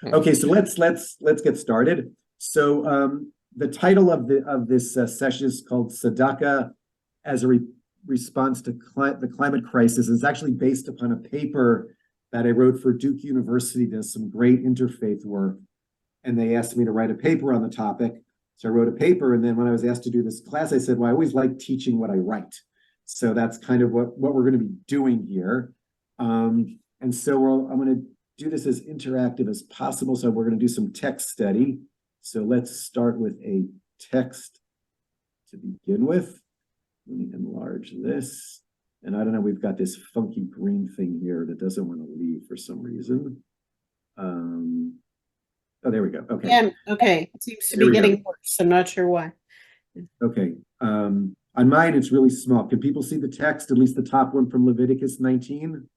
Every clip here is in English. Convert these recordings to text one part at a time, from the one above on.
Okay, so let's get started. So the title of this session is called Tzedakah as a response to the climate crisis. It's actually based upon a paper that I wrote for Duke University. Does some great interfaith work, and they asked me to write a paper on the topic. So I wrote a paper, and then when I was asked to do this class, I said, "Well, I always like teaching what I write." So that's kind of what we're going to be doing here. And so I'm going to do this as interactive as possible. So we're going to do some text study. So let's start with a text to begin with. Let me enlarge this. And I don't know, we've got this funky green thing here that doesn't want to leave for some reason. Oh, there we go. Okay. Yeah, okay. It seems to be getting worse. I'm not sure why. Okay. On mine, it's really small. Can people see the text, at least the top one from Leviticus 19?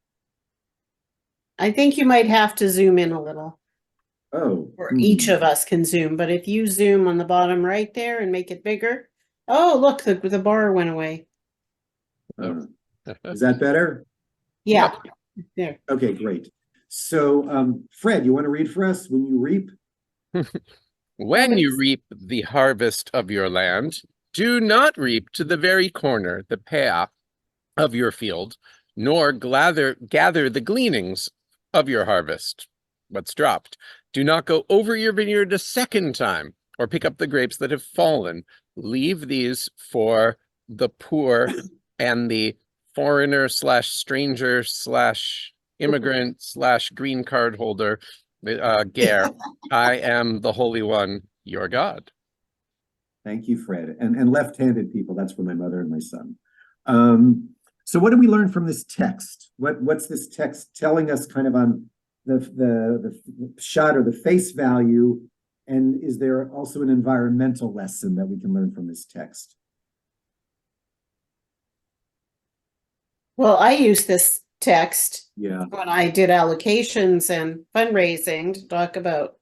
I think you might have to zoom in a little. Oh. Or each of us can zoom, but if you zoom on the bottom right there and make it bigger. Oh, look, the bar went away. Is that better? Yeah. There. Okay, great. So, Fred, you want to read for us when you reap? When you reap the harvest of your land, do not reap to the very corner, the peah of your field, nor gather the gleanings of your harvest, what's dropped. Do not go over your vineyard a second time, or pick up the grapes that have fallen. Leave these for the poor and the foreigner / stranger / immigrant / green card holder, Ger. I am the Holy One, your God. Thank you, Fred. And left-handed people, that's for my mother and my son. So what do we learn from this text? What's this text telling us kind of on the shot or the face value? And is there also an environmental lesson that we can learn from this text? Well, I use this text when I did allocations and fundraising to talk about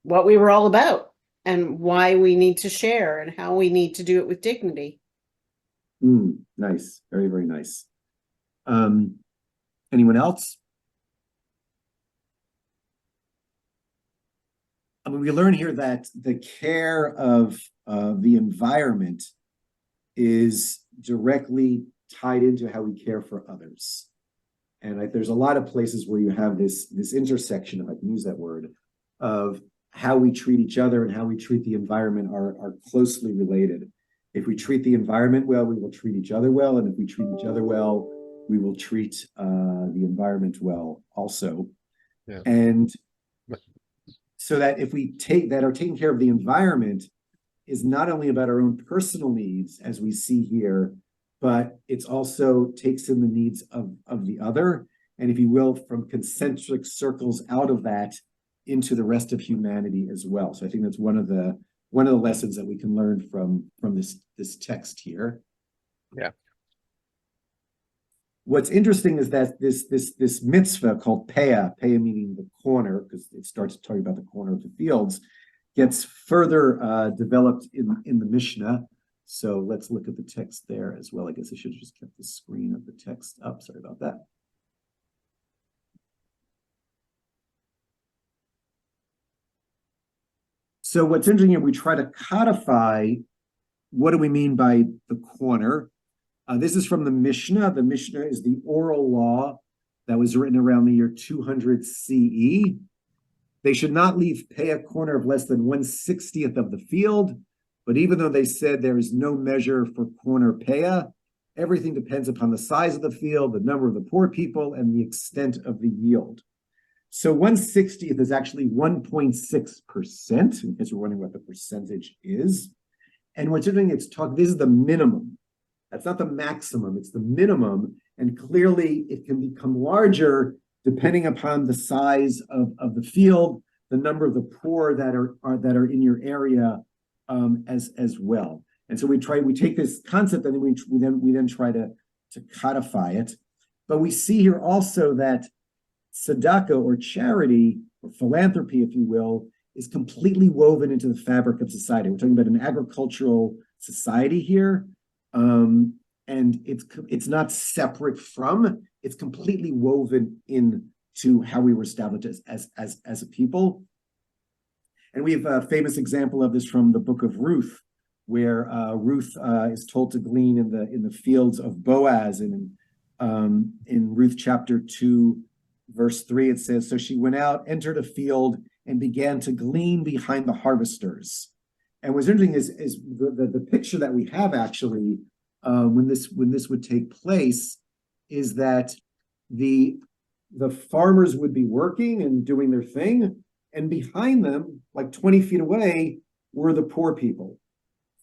what we were all about and why we need to share and how we need to do it with dignity. Nice. Very, very nice. Anyone else? I mean, we learn here that the care of the environment is directly tied into how we care for others. And there's a lot of places where you have this intersection, if I can use that word, of how we treat each other and how we treat the environment are closely related. If we treat the environment well, we will treat each other well. And if we treat each other well, we will treat the environment well also. Yeah. And so that if we are taking care of the environment is not only about our own personal needs, as we see here, but it's also takes in the needs of the other, and if you will, from concentric circles out of that into the rest of humanity as well. So I think that's one of the lessons that we can learn from this text here. Yeah. What's interesting is that this mitzvah called peah meaning the corner, because it starts talking about the corner of the fields, gets further developed in the Mishnah. So let's look at the text there as well. I guess I should have just kept the screen of the text up. Sorry about that. So what's interesting here, we try to codify what do we mean by the corner. This is from the Mishnah. The Mishnah is the oral law that was written around the year 200 CE. They should not leave peah corner of less than 1/60th of the field. But even though they said there is no measure for corner peah, everything depends upon the size of the field, the number of the poor people, and the extent of the yield. So 1/60th is actually 1.6%, in case we're wondering what the percentage is. And what's interesting, this is the minimum. That's not the maximum, it's the minimum. And clearly it can become larger depending upon the size of the field, the number of the poor that are in your area, as well. And so we take this concept and we then try to codify it. But we see here also that tzedakah, or charity, or philanthropy, if you will, is completely woven into the fabric of society. We're talking about an agricultural society here, and it's not separate from, it's completely woven into to how we were established as a people. And we have a famous example of this from the book of Ruth, where Ruth is told to glean in the fields of Boaz, and in Ruth chapter 2, verse 3, it says, "So she went out, entered a field, and began to glean behind the harvesters." And what's interesting is the picture that we have actually when this would take place is that the farmers would be working and doing their thing, and behind them, like 20 feet away, were the poor people,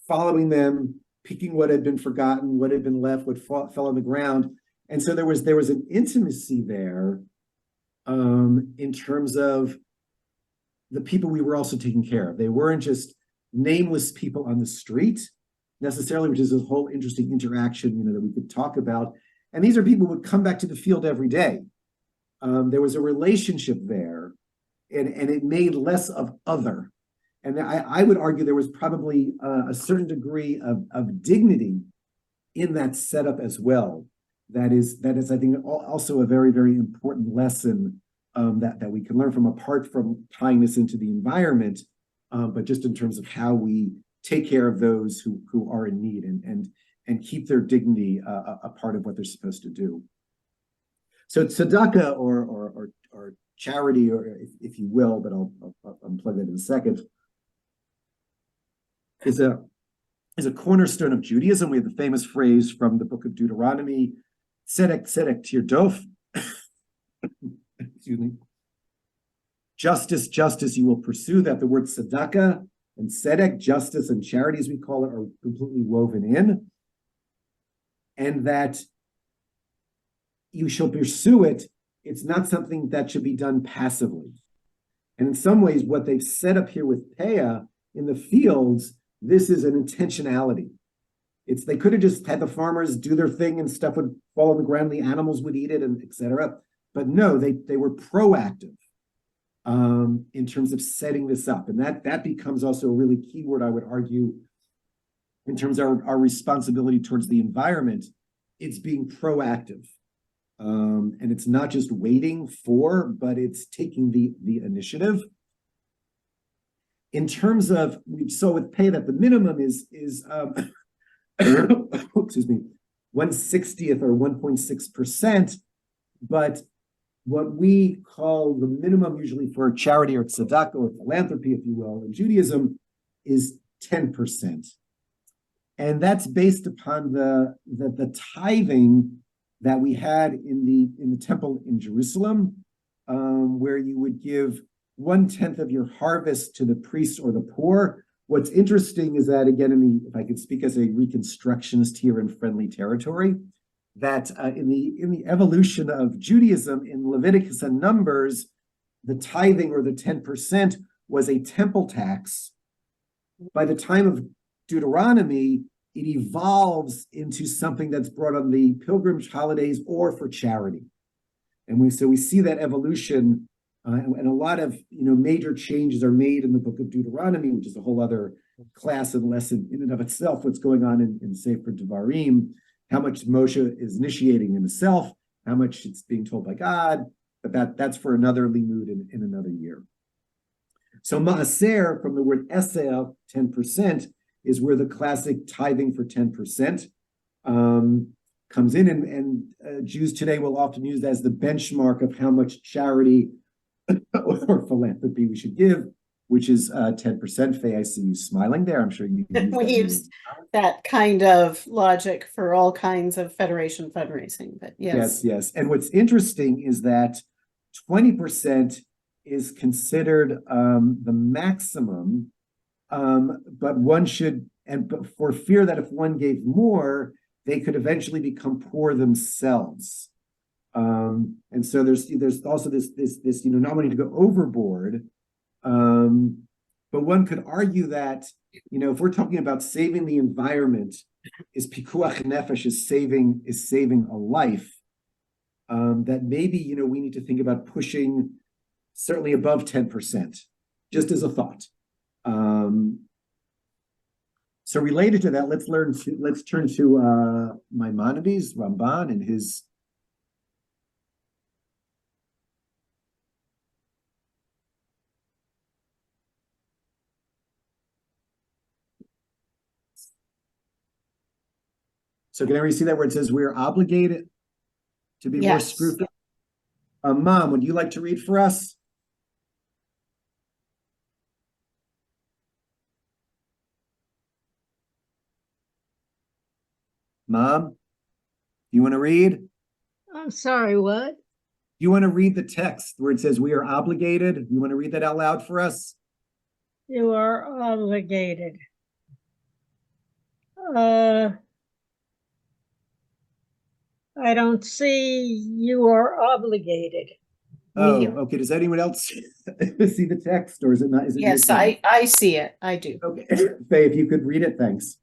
following them, picking what had been forgotten, what had been left, what fell on the ground. And so there was an intimacy there in terms of the people we were also taking care of. They weren't just nameless people on the street necessarily, which is a whole interesting interaction, that we could talk about. And these are people who would come back to the field every day. There was a relationship there, and it made less of other. And I would argue there was probably a certain degree of dignity in that setup as well. That is, I think, also a very, very important lesson that we can learn from, apart from tying this into the environment, but just in terms of how we take care of those who are in need and keep their dignity a part of what they're supposed to do. So tzedakah or charity, or if you will, but I'll unplug that in a second, is a cornerstone of Judaism. We have the famous phrase from the book of Deuteronomy, "Tzedek tzedek tirdof," excuse me, "Justice, justice you will pursue." That the word tzedakah and tzedek, justice and charity as we call it, are completely woven in, and that you shall pursue it. It's not something that should be done passively. And in some ways, what they've set up here with Peah in the fields, this is an intentionality. They could have just had the farmers do their thing and stuff would fall on the ground, the animals would eat it, and etc. But no, they were proactive in terms of setting this up. And that becomes also a really key word, I would argue, in terms of our responsibility towards the environment. It's being proactive. And it's not just waiting for, but it's taking the initiative. In terms of, we saw with pay that the minimum is excuse me, 1/60th or 1.6%, but what we call the minimum usually for charity or tzedakah or philanthropy, if you will, in Judaism is 10%. And that's based upon the tithing that we had in the temple in Jerusalem, where you would give 1/10 of your harvest to the priests or the poor. What's interesting is that, again, if I could speak as a Reconstructionist here in friendly territory, that in the evolution of Judaism in Leviticus and Numbers, the tithing or the 10% was a temple tax. By the time of Deuteronomy, it evolves into something that's brought on the pilgrimage holidays or for charity. And we see that evolution, and a lot of major changes are made in the book of Deuteronomy, which is a whole other class and lesson in and of itself, what's going on in Sefer Devarim, how much Moshe is initiating himself, how much it's being told by God, but that's for another limud in another year. So Maaser, from the word esel, 10%, is where the classic tithing for 10% comes in, and Jews today will often use that as the benchmark of how much charity or philanthropy we should give, which is 10%. Faye, I see you smiling there. I'm sure you We use that kind of logic for all kinds of Federation fundraising, but yes. Yes. And what's interesting is that 20% is considered the maximum, but one should, but for fear that if one gave more, they could eventually become poor themselves. And so there's also this not wanting to go overboard, but one could argue that if we're talking about saving the environment, is pikuach nefesh is saving a life, that maybe we need to think about pushing certainly above 10%, just as a thought. So related to that, let's turn to Maimonides, Ramban, and his So can everybody see that where it says we are obligated to be more Yes. scrupulous? Mom, would you like to read for us? Mom, you want to read? I'm sorry, what? You want to read the text where it says we are obligated? You want to read that out loud for us? You are obligated. I don't see you are obligated. Oh, Here. okay. Does anyone else see the text, or is it not? Is it Yes, missing? I see it. I do. Okay, Faye, if you could read it, thanks.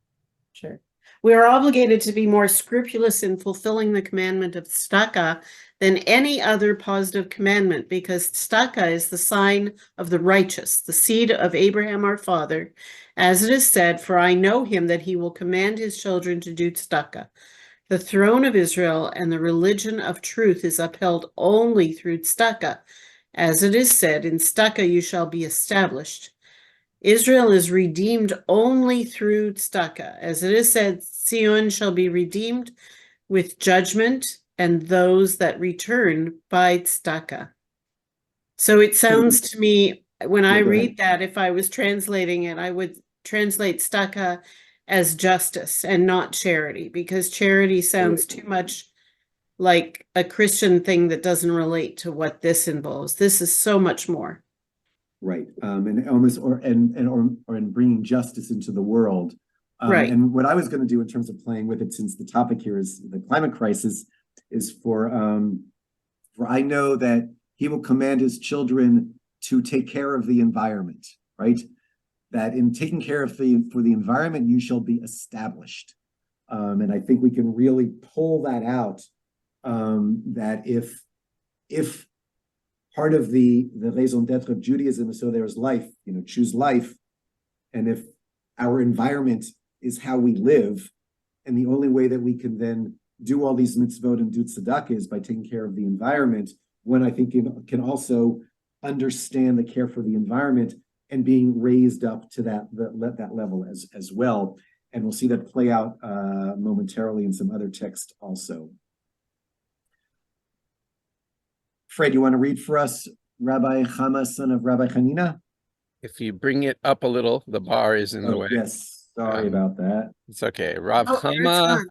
Sure. We are obligated to be more scrupulous in fulfilling the commandment of tzedakah than any other positive commandment, because tzedakah is the sign of the righteous, the seed of Abraham our father. As it is said, for I know him that he will command his children to do tzedakah. The throne of Israel and the religion of truth is upheld only through tzedakah. As it is said, in tzedakah you shall be established. Israel is redeemed only through tzedakah. As it is said, Zion shall be redeemed with judgment, and those that return by tzedakah. So it sounds to me, when I Yeah, go ahead. read that, if I was translating it, I would translate tzedakah as justice and not charity, because charity sounds too much like a Christian thing that doesn't relate to what this involves. This is so much more. Right. And almost or in bringing justice into the world. Right. And what I was going to do in terms of playing with it, since the topic here is the climate crisis, is for I know that he will command his children to take care of the environment, right? That in taking care of for the environment, you shall be established. And I think we can really pull that out. That if part of the raison d'etre of Judaism is so there is life, choose life. And if our environment is how we live, and the only way that we can then do all these mitzvot and do tzedakah is by taking care of the environment, when I think you can also understand the care for the environment and being raised up to that level as well. And we'll see that play out momentarily in some other text also. Fred, you want to read for us Rabbi Chama, son of Rabbi Hanina? If you bring it up a little, the bar is in the way. Yes, sorry about that. It's okay. Rav Oh, there it's Chama gone.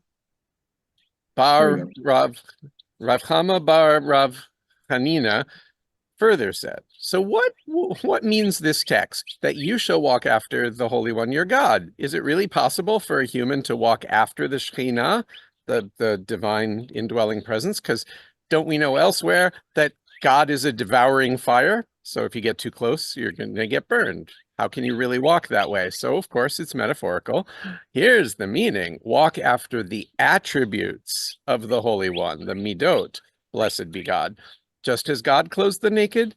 bar There we Rav Chama bar Rav Hanina further said, so what means this text, that you shall walk after the Holy One your God? Is it really possible for a human to walk after the Shekhinah, the divine indwelling presence? Because don't we know elsewhere that God is a devouring fire? So if you get too close, you're going to get burned. How can you really walk that way? So of course it's metaphorical. Here's the meaning: walk after the attributes of the Holy One, the midot, blessed be God. Just as God clothes the naked,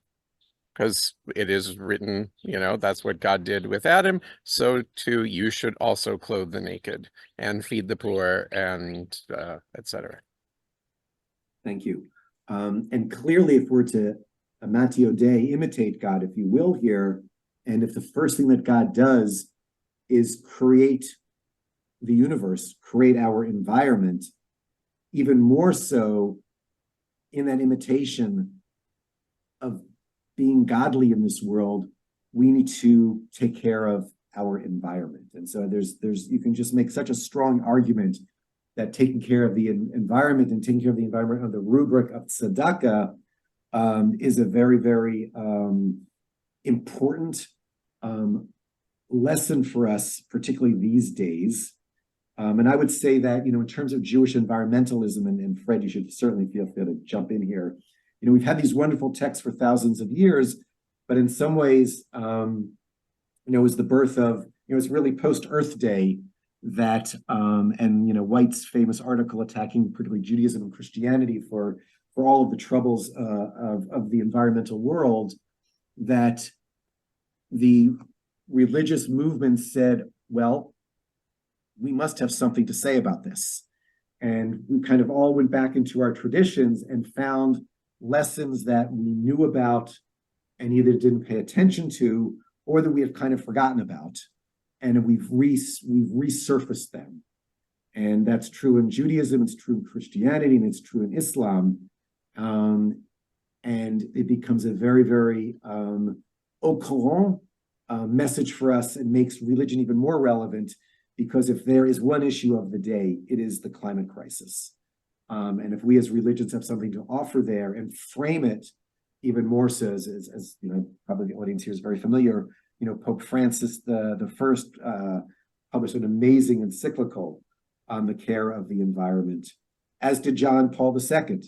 because it is written, that's what God did with Adam, so too you should also clothe the naked and feed the poor and etc. Thank you. And clearly, if we're to Mateo Dei, imitate God, if you will, here, and if the first thing that God does is create the universe, create our environment, even more so in that imitation of being godly in this world, we need to take care of our environment. And so there's you can just make such a strong argument that taking care of the environment and taking care of the environment under the rubric of tzedakah is a very, very important lesson for us, particularly these days. And I would say that, in terms of Jewish environmentalism, and Fred, you should certainly feel free to jump in here. We've had these wonderful texts for thousands of years, but in some ways, it was the birth of, it's really post-Earth Day that, and White's famous article attacking particularly Judaism and Christianity for all of the troubles of the environmental world, that the religious movement said, well, we must have something to say about this. And we kind of all went back into our traditions and found lessons that we knew about and either didn't pay attention to or that we had kind of forgotten about. And we've resurfaced them. And that's true in Judaism, it's true in Christianity, and it's true in Islam. And it becomes a very, very au courant message for us, and makes religion even more relevant, because if there is one issue of the day, it is the climate crisis. And if we as religions have something to offer there and frame it even more so, as you know, probably the audience here is very familiar, you know, Pope Francis the first published an amazing encyclical on the care of the environment, as did John Paul II.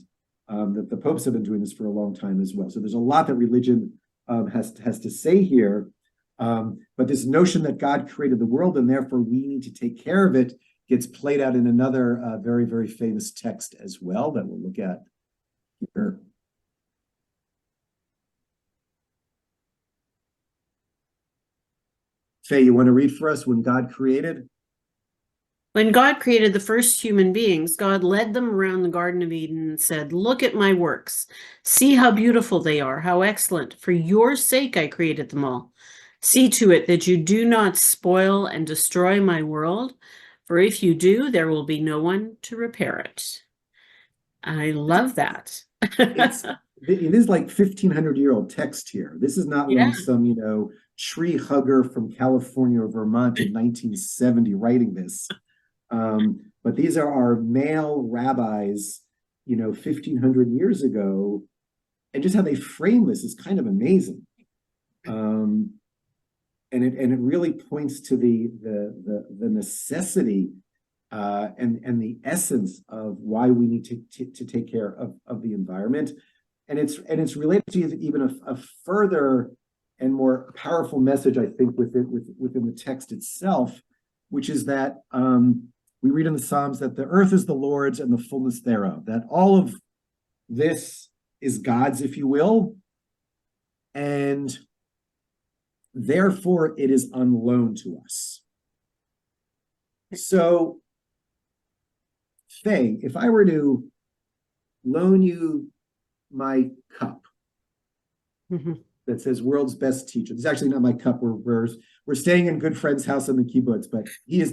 That the popes have been doing this for a long time as well. So there's a lot that religion has to say here. But this notion that God created the world and therefore we need to take care of it gets played out in another very, very famous text as well that we'll look at here. Faye, you want to read for us when God created? When God created the first human beings, God led them around the Garden of Eden and said, "Look at my works. See how beautiful they are, how excellent. For your sake I created them all. See to it that you do not spoil and destroy my world, for if you do, there will be no one to repair it." I love that. It is like 1,500-year-old text here. This is not Yeah. like some, you know, tree hugger from California or Vermont in 1970 writing this. But these are our male rabbis, you know, 1,500 years ago, and just how they frame this is kind of amazing. And it really points to the necessity and the essence of why we need to take care of the environment. And it's related to even a further and more powerful message, I think, within the text itself, which is that we read in the Psalms that the earth is the Lord's and the fullness thereof, that all of this is God's, if you will, and therefore it is on loan to us. So, Faye, if I were to loan you my cup that says "World's Best Teacher," it's actually not my cup. We're staying in good friend's house in the kibbutz, but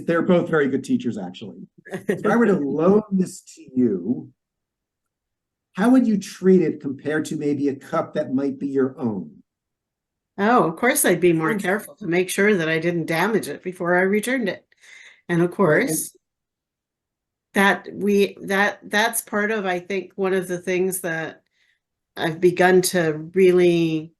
they're both very good teachers, actually. If I were to loan this to you, how would you treat it compared to maybe a cup that might be your own? Oh, of course I'd be more careful to make sure that I didn't damage it before I returned it. And of course, that's part of, I think, one of the things that I've begun to really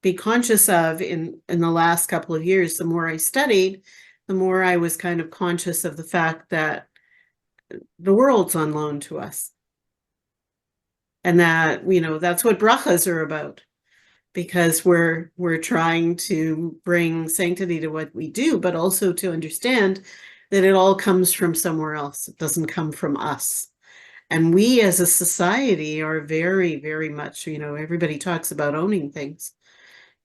be conscious of in the last couple of years. The more I studied, the more I was kind of conscious of the fact that the world's on loan to us. And that, you know, that's what brachas are about, because we're trying to bring sanctity to what we do, but also to understand that it all comes from somewhere else. It doesn't come from us. And we as a society are very, very much, you know, everybody talks about owning things.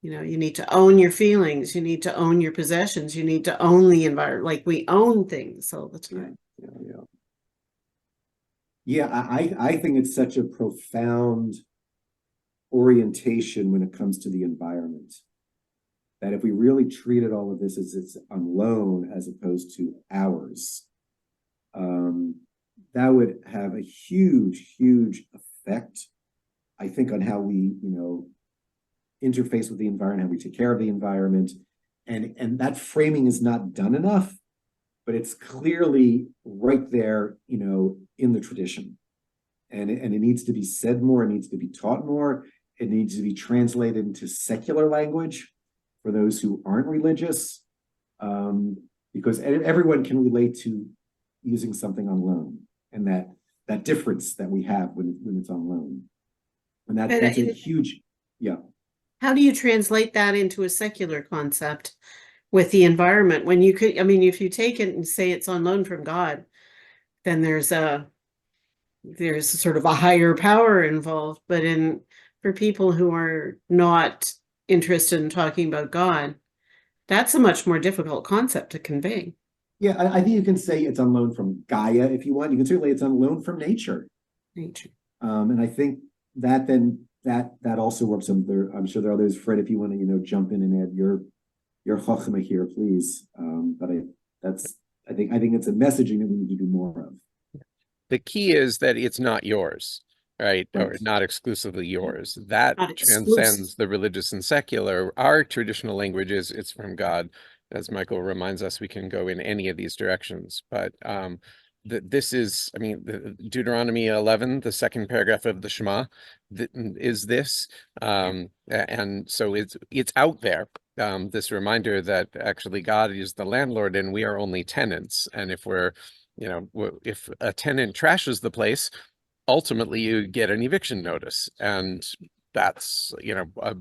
You know, you need to own your feelings. You need to own your possessions. You need to own the environment. Like, we own things all the time. Yeah, I think it's such a profound orientation when it comes to the environment, that if we really treated all of this as it's on loan as opposed to ours, that would have a huge, huge effect, I think, on how we, you know, interface with the environment, how we take care of the environment. And that framing is not done enough, but it's clearly right there, you know, in the tradition. And it needs to be said more, it needs to be taught more, it needs to be translated into secular language for those who aren't religious, because everyone can relate to using something on loan, and that difference that we have when it's on loan. And that's a huge, yeah. How do you translate that into a secular concept with the environment when you could, I mean, if you take it and say it's on loan from God, then there's sort of a higher power involved. But for people who are not interested in talking about God, that's a much more difficult concept to convey. Yeah, I think you can say it's on loan from Gaia if you want. You can certainly it's on loan from nature. And I think that then that also works. I'm sure there are others. Fred, if you want to, you know, jump in and add your chachma here, please. But I think it's a messaging that we need to do more of. The key is that it's not yours, right? Or Right. not exclusively yours. That Not transcends exclusive. the religious and secular. Our traditional language is it's from God. As Michael reminds us, we can go in any of these directions. But this is, I mean, Deuteronomy 11, the second paragraph of the Shema, is this. And so it's out there. This reminder that actually God is the landlord and we are only tenants. And if we're, if a tenant trashes the place, ultimately you get an eviction notice. And that's,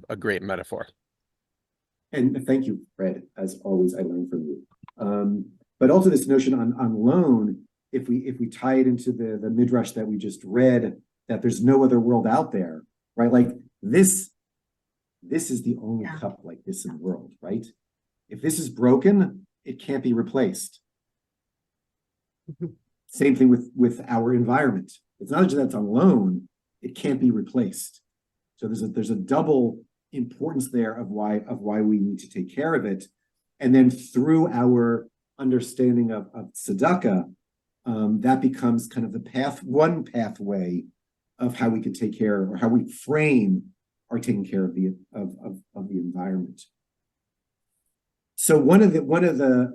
a great metaphor. And thank you, Fred. As always, I learn from you. But also this notion on loan, if we tie it into the midrash that we just read, that there's no other world out there, right? Like this is the only cup like this in the world, right? If this is broken, it can't be replaced. Same thing with our environment. It's not just that it's on loan, it can't be replaced. So there's a double importance there of why we need to take care of it. And then through our understanding of tzedakah, that becomes kind of the one pathway of how we can take care, or how we frame our taking care of the environment. So one of the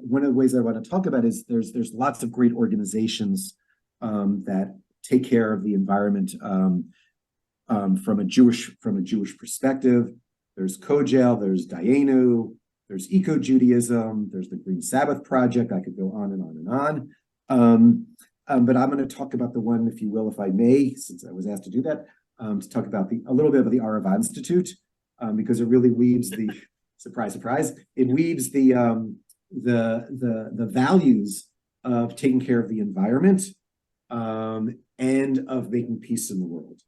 ways I want to talk about is there's lots of great organizations that take care of the environment from a Jewish perspective. There's Kojel, there's Dayenu, there's Eco Judaism, there's the Green Sabbath Project. I could go on and on and on. But I'm going to talk about the one, if you will, if I may, since I was asked to do that, to talk about a little bit of the Arava Institute, because it really weaves the surprise, it weaves the values of taking care of the environment and of making peace in the world,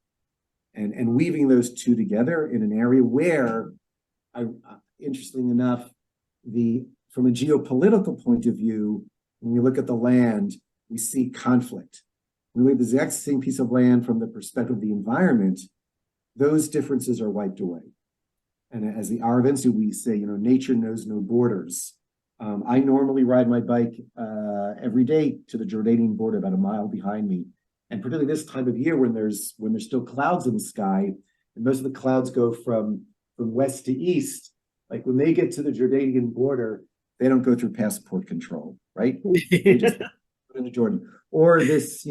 and weaving those two together in an area where, interestingly enough, from a geopolitical point of view, when we look at the land, we see conflict. When we look at the exact same piece of land from the perspective of the environment, those differences are wiped away. And as the Arava Institute, we say, nature knows no borders. I normally ride my bike every day to the Jordanian border, about a mile behind me. And particularly this time of year when there's still clouds in the sky, and most of the clouds go from west to east, like when they get to the Jordanian border, they don't go through passport control, right? They just put into Jordan. Or this,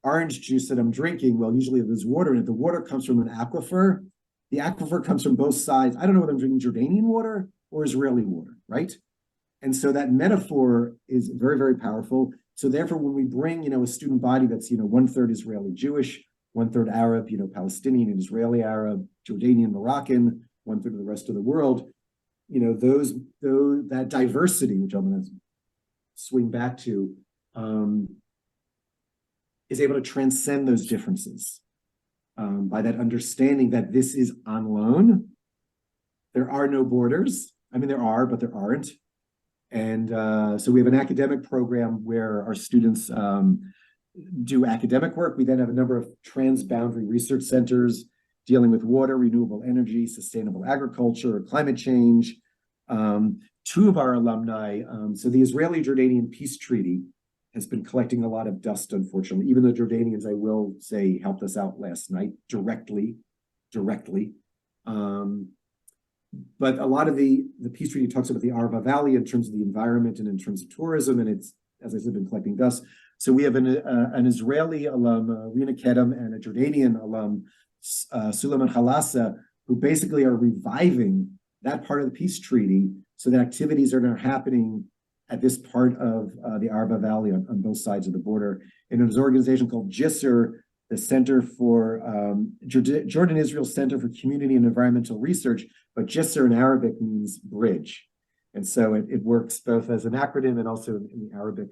orange juice that I'm drinking, well, usually there's water in it. The water comes from an aquifer. The aquifer comes from both sides. I don't know whether I'm drinking Jordanian water or Israeli water, right? And so that metaphor is very, very powerful. So therefore, when we bring, a student body that's, 1/3 Israeli Jewish, 1/3 Arab, Palestinian and Israeli Arab, Jordanian, Moroccan, 1/3 of the rest of the world, that diversity, which I'm going to swing back to, is able to transcend those differences by that understanding that this is on loan. There are no borders. I mean, there are, but there aren't. And so we have an academic program where our students do academic work. We then have a number of transboundary research centers dealing with water, renewable energy, sustainable agriculture, climate change. Two of our alumni, so the Israeli-Jordanian Peace Treaty has been collecting a lot of dust, unfortunately, even the Jordanians, I will say, helped us out last night directly. But a lot of the Peace Treaty talks about the Arava Valley in terms of the environment and in terms of tourism, and it's, as I said, been collecting dust. So we have an Israeli alum, Rina Kedem, and a Jordanian alum, Suleiman Khalasa, who basically are reviving that part of the Peace Treaty so that activities are now happening at this part of the Arava Valley on both sides of the border. And there's an organization called JISR, the Center for Jordan-Israel Center for Community and Environmental Research, but JISR in Arabic means bridge. And so it works both as an acronym and also in the Arabic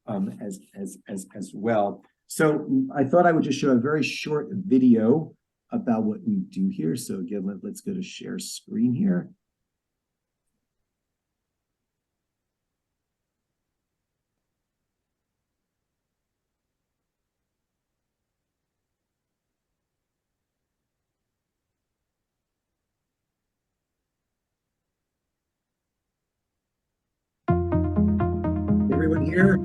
as well. So I thought I would just show a very short video about what we do here. So again, let's go to share screen here. everyone here?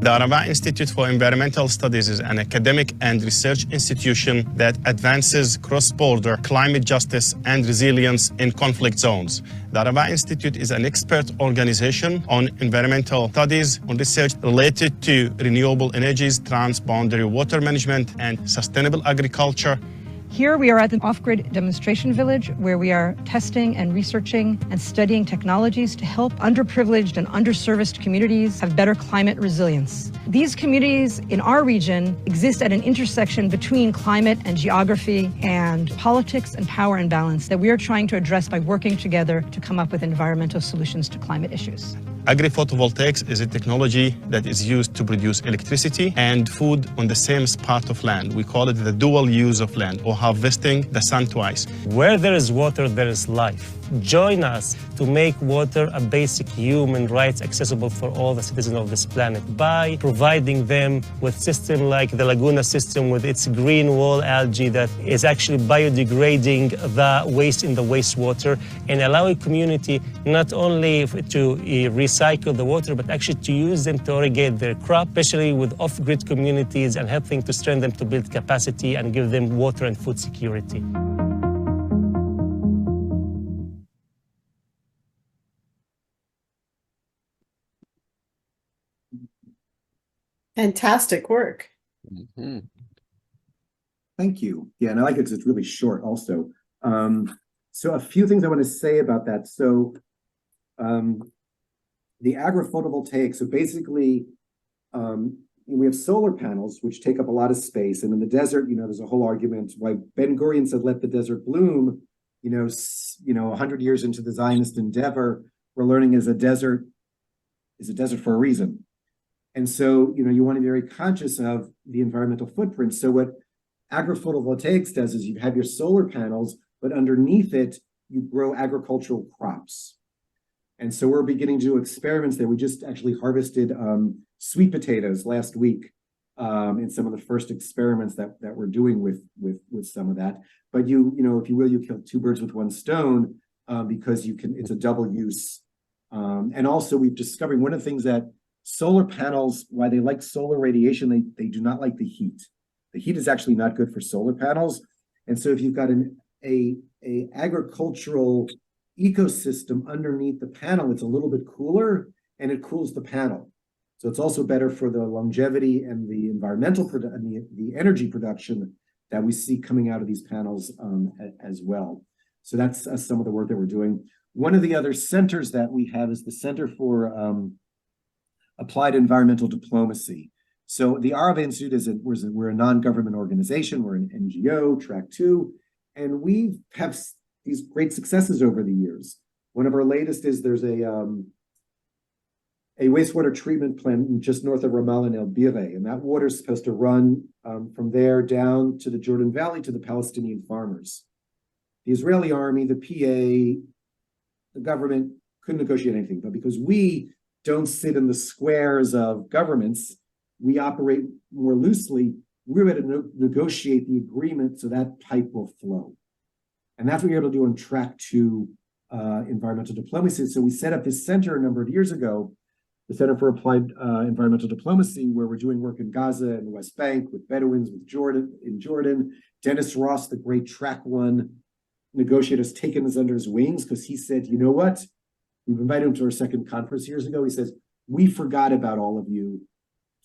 The Arava Institute for Environmental Studies is an academic and research institution that advances cross-border climate justice and resilience in conflict zones. The Arava Institute is an expert organization on environmental studies, on research related to renewable energies, transboundary water management, and sustainable agriculture. Here we are at the off-grid demonstration village where we are testing and researching and studying technologies to help underprivileged and underserviced communities have better climate resilience. These communities in our region exist at an intersection between climate and geography and politics and power and balance that we are trying to address by working together to come up with environmental solutions to climate issues. Agri-photovoltaics is a technology that is used to produce electricity and food on the same spot of land. We call it the dual use of land, or harvesting the sun twice. Where there is water, there is life. Join us to make water a basic human right accessible for all the citizens of this planet by providing them with systems like the Laguna system with its green wall algae that is actually biodegrading the waste in the wastewater and allowing community not only to recycle the water, but actually to use them to irrigate their crop, especially with off-grid communities, and helping to strengthen them to build capacity and give them water and food security. Fantastic work. Mhm. Thank you. Yeah, and I like it because it's really short also. So a few things I want to say about that. So the agri-photovoltaic, so basically we have solar panels, which take up a lot of space. And in the desert, there's a whole argument why Ben Gurion said, let the desert bloom. 100 years into the Zionist endeavor, we're learning is a desert for a reason. And so, you want to be very conscious of the environmental footprint. So what agri-photovoltaics does is you have your solar panels, but underneath it, you grow agricultural crops. And so we're beginning to do experiments there. We just actually harvested sweet potatoes last week in some of the first experiments that we're doing with some of that. But if you will, you kill two birds with one stone because it's a double use. And also we've discovered one of the things that solar panels, why they like solar radiation, they do not like the heat. The heat is actually not good for solar panels. And so if you've got a agricultural ecosystem underneath the panel, it's a little bit cooler and it cools the panel. So it's also better for the longevity and the environmental and the energy production that we see coming out of these panels as well. So that's some of the work that we're doing. One of the other centers that we have is the Center for Applied Environmental Diplomacy. So the Arava Institute we're a non-government organization, we're an NGO, Track 2, and we have these great successes over the years. One of our latest is there's a wastewater treatment plant just north of Ramallah and El Bireh, and that water is supposed to run from there down to the Jordan Valley to the Palestinian farmers. The Israeli army, the PA, the government couldn't negotiate anything, but because we don't sit in the squares of governments, we operate more loosely, we're able to negotiate the agreement so that pipe will flow. And that's what we're able to do on Track 2 environmental diplomacy. So we set up this center a number of years ago, the Center for Applied Environmental Diplomacy, where we're doing work in Gaza and the West Bank with Bedouins, with Jordan. Dennis Ross, the great Track 1 negotiator, has taken us under his wings because he said, you know what? We've invited him to our second conference years ago. He says, we forgot about all of you.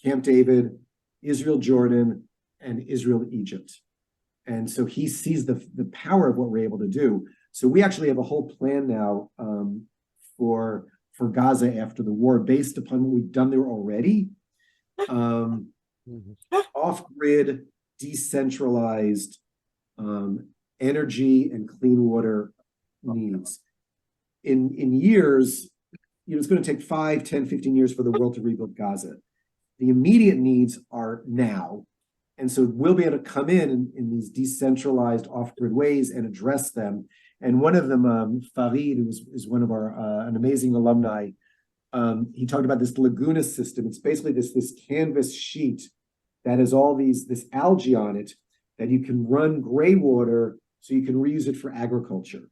Camp David, Israel, Jordan, and Israel, Egypt. And so he sees the power of what we're able to do. So we actually have a whole plan now for Gaza after the war based upon what we've done there already. Off-grid, decentralized energy and clean water needs. In years, it's going to take 5, 10, 15 years for the world to rebuild Gaza. The immediate needs are now. And so we'll be able to come in these decentralized off-grid ways and address them. And one of them, Farid, who is one of our, an amazing alumni, he talked about this Laguna system. It's basically this canvas sheet that has all this algae on it that you can run gray water so you can reuse it for agriculture.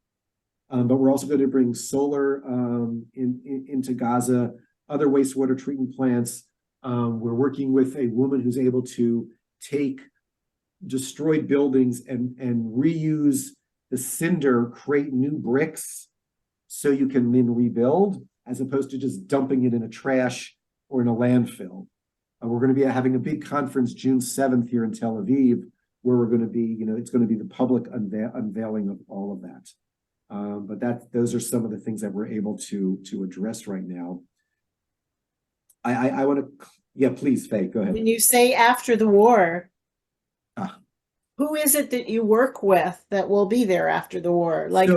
But we're also going to bring solar into Gaza. other wastewater treatment plants. We're working with a woman who's able to take destroyed buildings and reuse the cinder, create new bricks so you can then rebuild, as opposed to just dumping it in a trash or in a landfill. We're going to be having a big conference June 7th here in Tel Aviv, where we're going to be, it's going to be the public unveiling of all of that. But those are some of the things that we're able to address right now. I want to, yeah, please, Faye, go ahead. When you say after the war, Ah. who is it that you work with that will be there after the war? Like,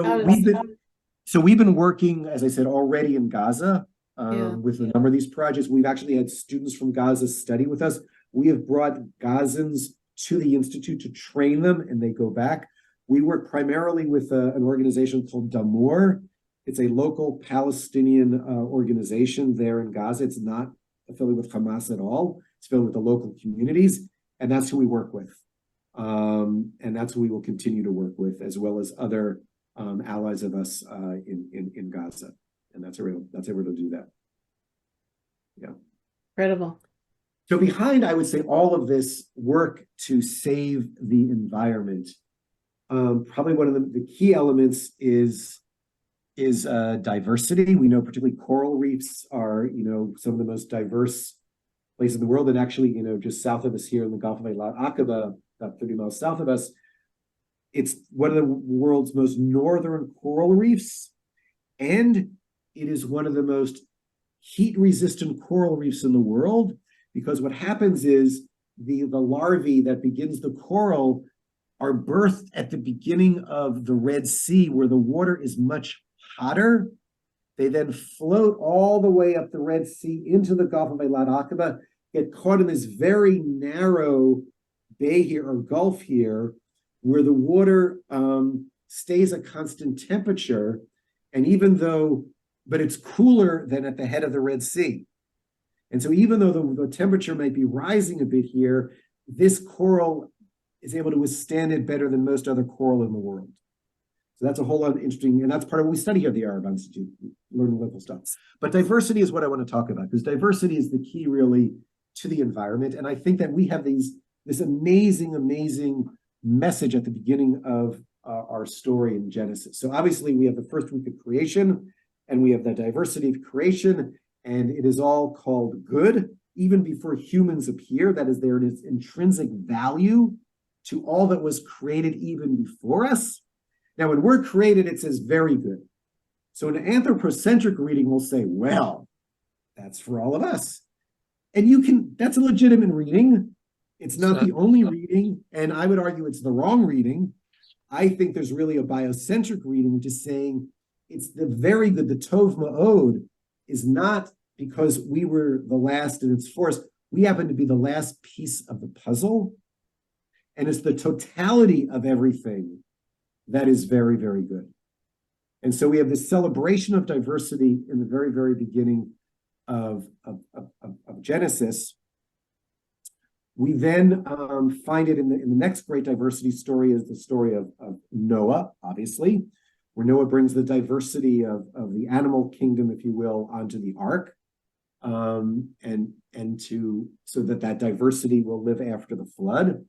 So we've been working, as I said, already in Gaza Yeah. with a number of these projects. We've actually had students from Gaza study with us. We have brought Gazans to the Institute to train them, and they go back. We work primarily with an organization called Damor. It's a local Palestinian organization there in Gaza. It's not affiliated with Hamas at all. It's affiliated with the local communities, and that's who we work with. And that's who we will continue to work with, as well as other allies of us in Gaza. And that's able to do that. Yeah. incredible. So behind, I would say, all of this work to save the environment, probably one of the key elements is diversity. We know particularly coral reefs are, some of the most diverse places in the world. And actually, just south of us here in the Gulf of Aqaba, about 30 miles south of us, it's one of the world's most northern coral reefs. And it is one of the most heat-resistant coral reefs in the world, because what happens is the larvae that begins the coral are birthed at the beginning of the Red Sea, where the water is much hotter. They then float all the way up the Red Sea into the Gulf of Aqaba, get caught in this very narrow bay here, or gulf here, where the water stays a constant temperature, and but it's cooler than at the head of the Red Sea. And so even though the temperature might be rising a bit here, this coral is able to withstand it better than most other coral in the world. So that's a whole lot of interesting, and that's part of what we study here at the Arab Institute, learning local stuff. But diversity is what I want to talk about, because diversity is the key really to the environment. And I think that we have this amazing, amazing message at the beginning of our story in Genesis. So obviously we have the first week of creation, and we have the diversity of creation, and it is all called good, even before humans appear. That is, there is intrinsic value to all that was created even before us. Now, when we're created, it says very good. So an anthropocentric reading will say, well, that's for all of us. And that's a legitimate reading. It's not the only reading, and I would argue it's the wrong reading. I think there's really a biocentric reading, which is saying it's the very good. The Tov Ma'od is not because we were the last in its force. We happen to be the last piece of the puzzle, and it's the totality of everything that is very, very good. And so we have this celebration of diversity in the very, very beginning of Genesis. We then find it in the next great diversity story, is the story of Noah, obviously, where Noah brings the diversity of the animal kingdom, if you will, onto the ark, so that diversity will live after the flood.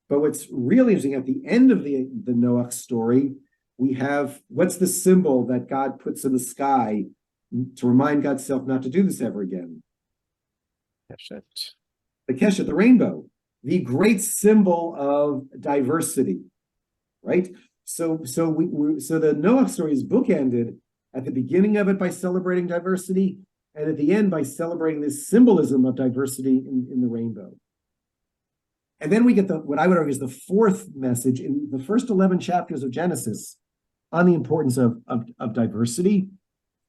But what's really interesting, at the end of the Noah story, we have, what's the symbol that God puts in the sky to remind God's self not to do this ever again? Keshet. The Keshet, the rainbow, the great symbol of diversity, right? So the Noah story is bookended at the beginning of it by celebrating diversity, and at the end by celebrating this symbolism of diversity in the rainbow. And then we get what I would argue is the fourth message in the first 11 chapters of Genesis on the importance of diversity,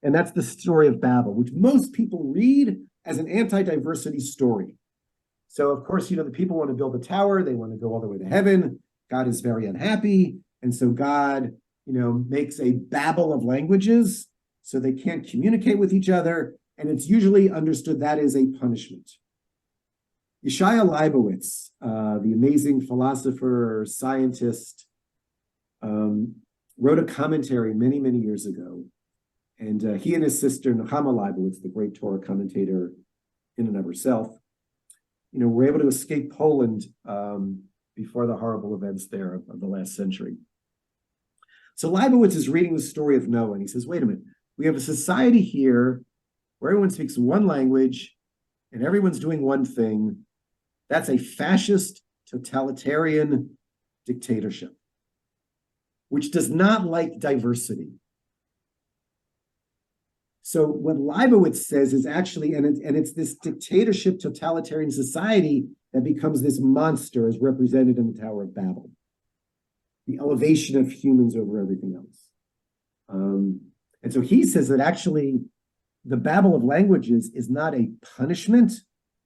and that's the story of Babel, which most people read as an anti-diversity story. So, of course, the people want to build a tower. They want to go all the way to heaven. God is very unhappy. And so God, makes a babel of languages so they can't communicate with each other. And it's usually understood that is a punishment. Yeshaya Leibowitz, the amazing philosopher, scientist, wrote a commentary many, many years ago. And he and his sister, Nechama Leibowitz, the great Torah commentator in and of herself, were able to escape Poland before the horrible events there of the last century. So Leibowitz is reading the story of Noah, and he says, wait a minute, we have a society here where everyone speaks one language and everyone's doing one thing. That's a fascist, totalitarian dictatorship, which does not like diversity. So what Leibowitz says is actually, and it's this dictatorship, totalitarian society that becomes this monster as represented in the Tower of Babel. The elevation of humans over everything else. And so he says that actually the Babel of languages is not a punishment,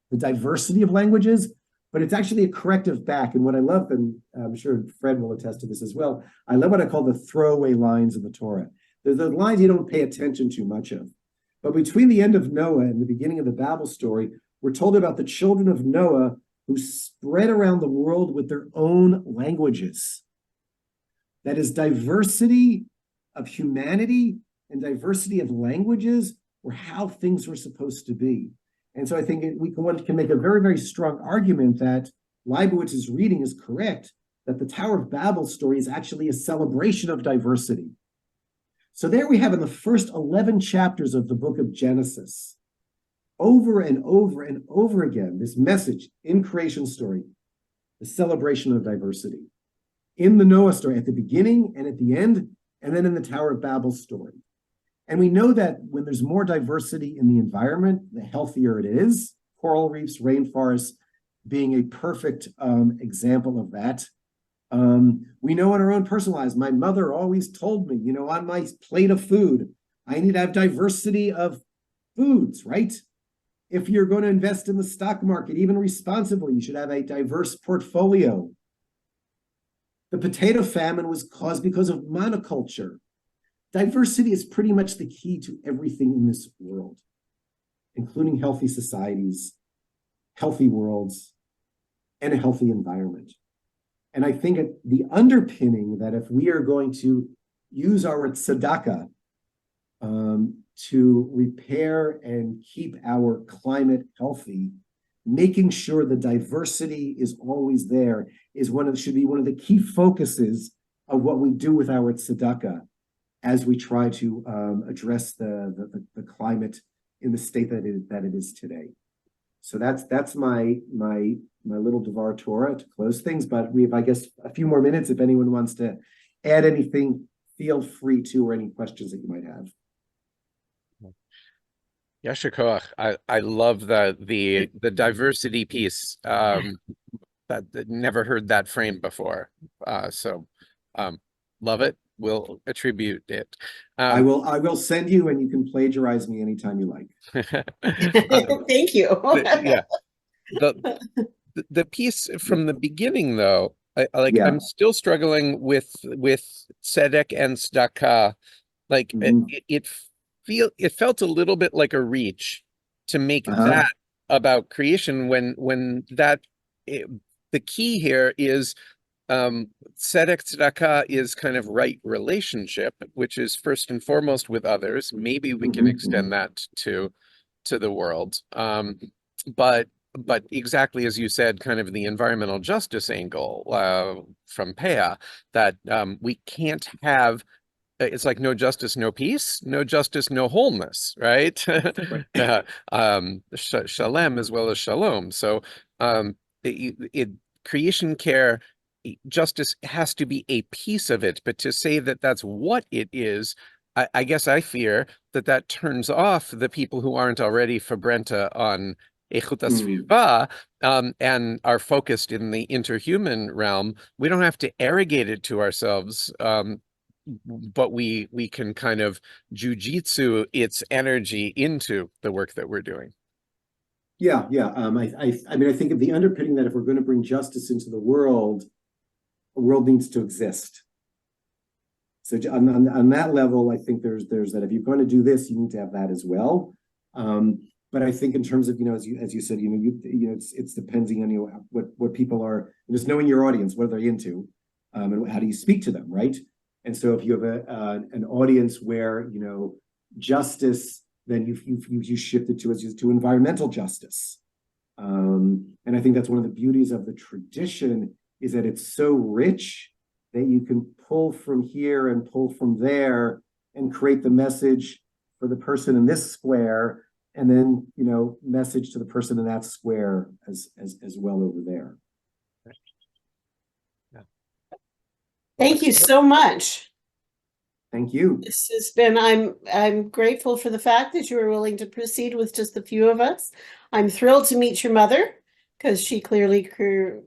the diversity of languages, but it's actually a corrective back. And what I love, and I'm sure Fred will attest to this as well, I love what I call the throwaway lines in the Torah. They're the lines you don't pay attention to much of. But between the end of Noah and the beginning of the Babel story, we're told about the children of Noah who spread around the world with their own languages. That is, diversity of humanity and diversity of languages were how things were supposed to be. And so I think one can make a very, very strong argument that Leibowitz's reading is correct, that the Tower of Babel story is actually a celebration of diversity. So there we have in the first 11 chapters of the book of Genesis, over and over and over again, this message in creation story, the celebration of diversity. In the Noah story, at the beginning and at the end, and then in the Tower of Babel story. And we know that when there's more diversity in the environment, the healthier it is. Coral reefs, rainforests being a perfect example of that. We know in our own personal lives, my mother always told me, on my plate of food, I need to have diversity of foods, right? If you're going to invest in the stock market, even responsibly, you should have a diverse portfolio. The potato famine was caused because of monoculture. Diversity is pretty much the key to everything in this world, including healthy societies, healthy worlds, and a healthy environment. And I think the underpinning that if we are going to use our tzedakah to repair and keep our climate healthy, making sure the diversity is always there should be one of the key focuses of what we do with our tzedakah as we try to address the climate in the state that it is today. So that's my little Devar Torah to close things. But we have, I guess, a few more minutes. If anyone wants to add anything, feel free to, or any questions that you might have. Yasher Koach. I love the diversity piece. That never heard that frame before. So love it. We'll attribute it. I will send you, and you can plagiarize me anytime you like. Thank you. Yeah. The piece from the beginning, though, I'm still struggling with tzedek and tzedakah. Like it felt a little bit like a reach to make that about creation when the key here is tzedek tzedakah is kind of right relationship, which is first and foremost with others. Maybe we can extend that to the world. But exactly as you said, kind of the environmental justice angle from Peah, that we can't have. It's like no justice, no peace, no justice, no wholeness, right? Shalem as well as shalom. So creation care, justice has to be a piece of it, but to say that that's what it is, I guess I fear that turns off the people who aren't already fabrenta on Eichut HaSviva and are focused in the interhuman realm. We don't have to arrogate it to ourselves, but we can kind of jujitsu its energy into the work that we're doing. Yeah. I mean, I think of the underpinning that if we're going to bring justice into the world needs to exist. So on that level, I think there's that if you're going to do this, you need to have that as well. But I think in terms of, as you said, it's depending on what people are, just knowing your audience, what are they into, and how do you speak to them, right? And so if you have an audience where justice, then you shifted to environmental justice. And I think that's one of the beauties of the tradition, is that it's so rich that you can pull from here and pull from there and create the message for the person in this square, and then, you know, message to the person in that square as well over there. Thank you so much. Thank you. This has been, I'm grateful for the fact that you were willing to proceed with just the few of us. I'm thrilled to meet your mother, because she clearly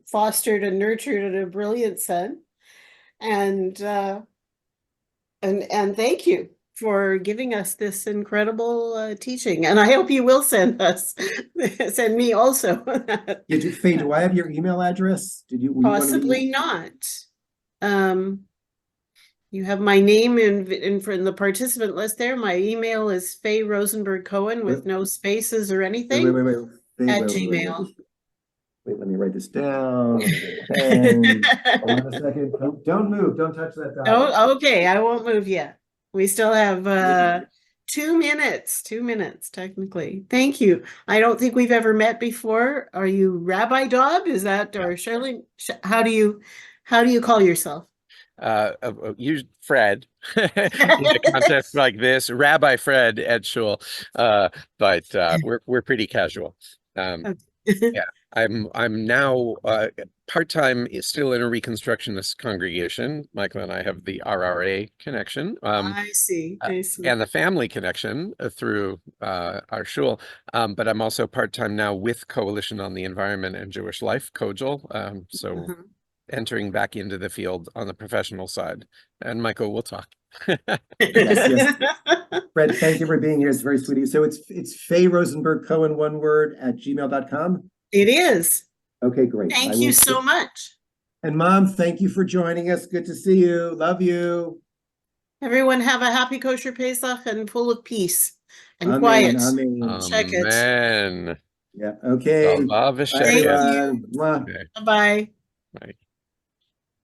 fostered and nurtured a brilliant son. And thank you for giving us this incredible teaching. And I hope you will send me also. Faye, do I have your email address? Were you one of the- Possibly not. You have my name in the participant list there. My email is Faye Rosenberg Cohen with no spaces or anything Wait. Faye, at wait. Gmail. Wait, let me write this down. And hold on a second. Don't move. Don't touch that dial. Oh, okay. I won't move yet. We still have 2 minutes. 2 minutes, technically. Thank you. I don't think we've ever met before. Are you Rabbi Dobb? Is that, or Shirley? How do you call yourself? Use Fred in a context like this, Rabbi Fred Edshul, but we're pretty casual. Yeah, I'm now part-time, still in a Reconstructionist congregation. Michael and I have the RRA connection. I see. And the family connection through our shul. But I'm also part-time now with Coalition on the Environment and Jewish Life, COJL. So entering back into the field on the professional side. And Michael, we'll talk. Yes. Fred, thank you for being here. It's very sweet of you. So it's Faye Rosenberg Cohen, one word, @gmail.com. It is. Okay, great. Thank you so much. And Mom, thank you for joining us. Good to see you. Love you. Everyone have a happy kosher Pesach and full of peace and Amen, quiet. amen. Check it. Amen. Yeah, okay. Bye, Bye, everyone. Mwah. Okay. Bye-bye. Bye.